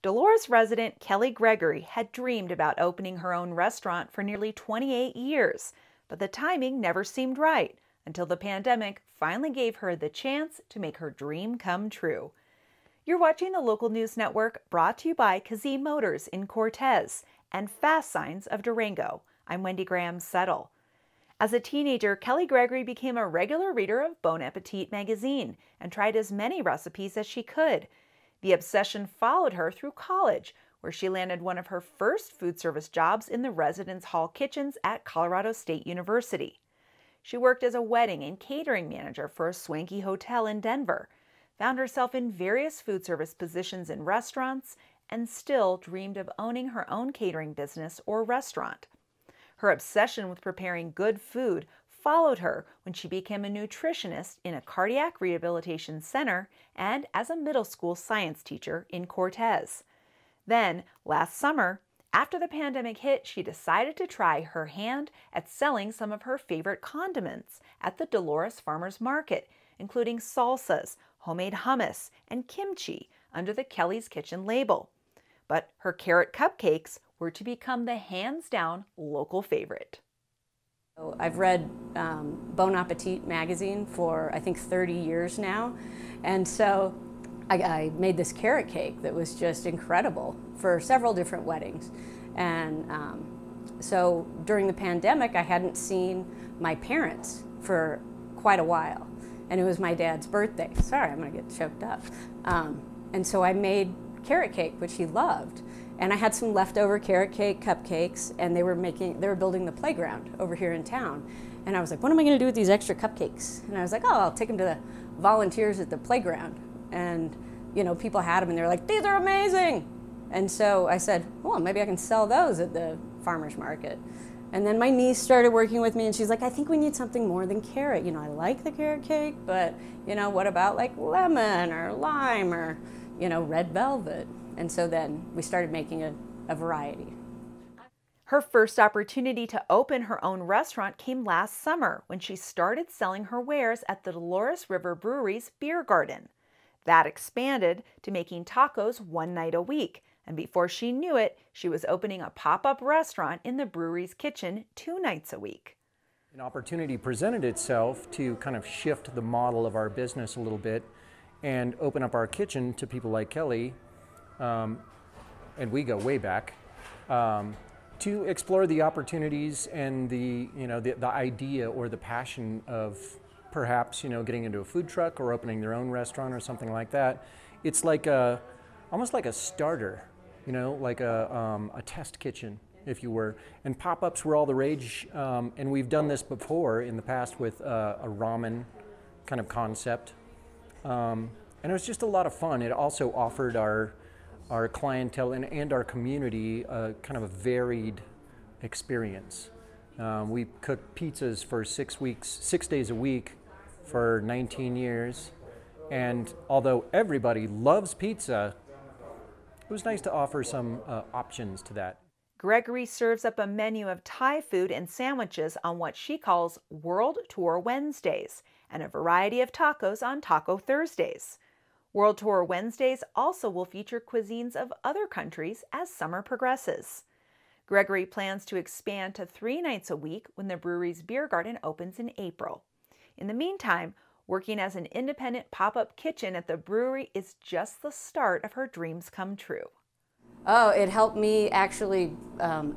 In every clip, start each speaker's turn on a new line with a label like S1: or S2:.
S1: Dolores resident Kelly Gregory had dreamed about opening her own restaurant for nearly 28 years, but the timing never seemed right until the pandemic finally gave her the chance to make her dream come true. You're watching the Local News Network, brought to you by Kazee Motors in Cortez and Fast Signs of Durango. I'm Wendy Graham-Settle. As a teenager, Kelly Gregory became a regular reader of Bon Appetit magazine and tried as many recipes as she could. The obsession followed her through college, where she landed one of her first food service jobs in the residence hall kitchens at Colorado State University. She worked as a wedding and catering manager for a swanky hotel in Denver, found herself in various food service positions in restaurants, and still dreamed of owning her own catering business or restaurant. Her obsession with preparing good food followed her when she became a nutritionist in a cardiac rehabilitation center and as a middle school science teacher in Cortez. Then, last summer, after the pandemic hit, she decided to try her hand at selling some of her favorite condiments at the Dolores Farmers Market, including salsas, homemade hummus, and kimchi under the Kelly's Kitchen label. But her carrot cupcakes were to become the hands-down local favorite.
S2: I've read Bon Appetit magazine for I think 30 years now, and so I made this carrot cake that was just incredible for several different weddings. And so during the pandemic, I hadn't seen my parents for quite a while, and it was my dad's birthday. Sorry, I'm gonna get choked up. And so I made carrot cake, which he loved. And I had some leftover carrot cake cupcakes, and they were building the playground over here in town. And I was like, what am I gonna do with these extra cupcakes? And I was like, oh, I'll take them to the volunteers at the playground. And you know, people had them and they were like, these are amazing. And so I said, well, maybe I can sell those at the farmer's market. And then my niece started working with me, and she's like, I think we need something more than carrot. You know, I like the carrot cake, but you know, what about like lemon or lime or, you know, red velvet? And so then we started making a variety.
S1: Her first opportunity to open her own restaurant came last summer when she started selling her wares at the Dolores River Brewery's beer garden. That expanded to making tacos one night a week, and before she knew it, she was opening a pop-up restaurant in the brewery's kitchen 2 nights a week.
S3: An opportunity presented itself to kind of shift the model of our business a little bit and open up our kitchen to people like Kelly, and we go way back, to explore the opportunities and the idea or the passion of perhaps, you know, getting into a food truck or opening their own restaurant or something like that. It's like almost like a starter, you know, like a test kitchen, if you were. And pop-ups were all the rage, and we've done this before in the past with a ramen kind of concept. And it was just a lot of fun. It also offered our clientele and our community kind of a varied experience. We cooked pizzas for 6 days a week for 19 years. And although everybody loves pizza, it was nice to offer some options to that.
S1: Gregory serves up a menu of Thai food and sandwiches on what she calls World Tour Wednesdays, and a variety of tacos on Taco Thursdays. World Tour Wednesdays also will feature cuisines of other countries as summer progresses. Gregory plans to expand to 3 nights a week when the brewery's beer garden opens in April. In the meantime, working as an independent pop-up kitchen at the brewery is just the start of her dreams come true.
S2: Oh, it helped me actually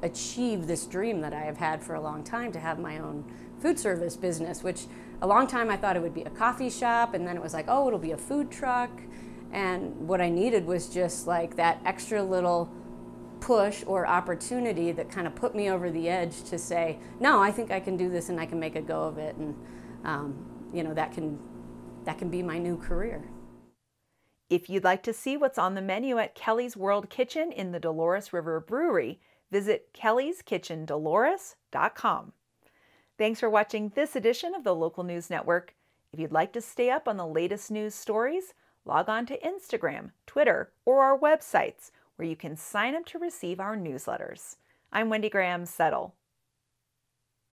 S2: achieve this dream that I have had for a long time, to have my own food service business, which a long time I thought it would be a coffee shop, and then it was like, oh, it'll be a food truck. And what I needed was just like that extra little push or opportunity that kind of put me over the edge to say, no, I think I can do this and I can make a go of it. And you know, that can be my new career.
S1: If you'd like to see what's on the menu at Kelly's World Kitchen in the Dolores River Brewery, visit kellyskitchendolores.com. Thanks for watching this edition of the Local News Network. If you'd like to stay up on the latest news stories, log on to Instagram, Twitter, or our websites, where you can sign up to receive our newsletters. I'm Wendy Graham-Settle.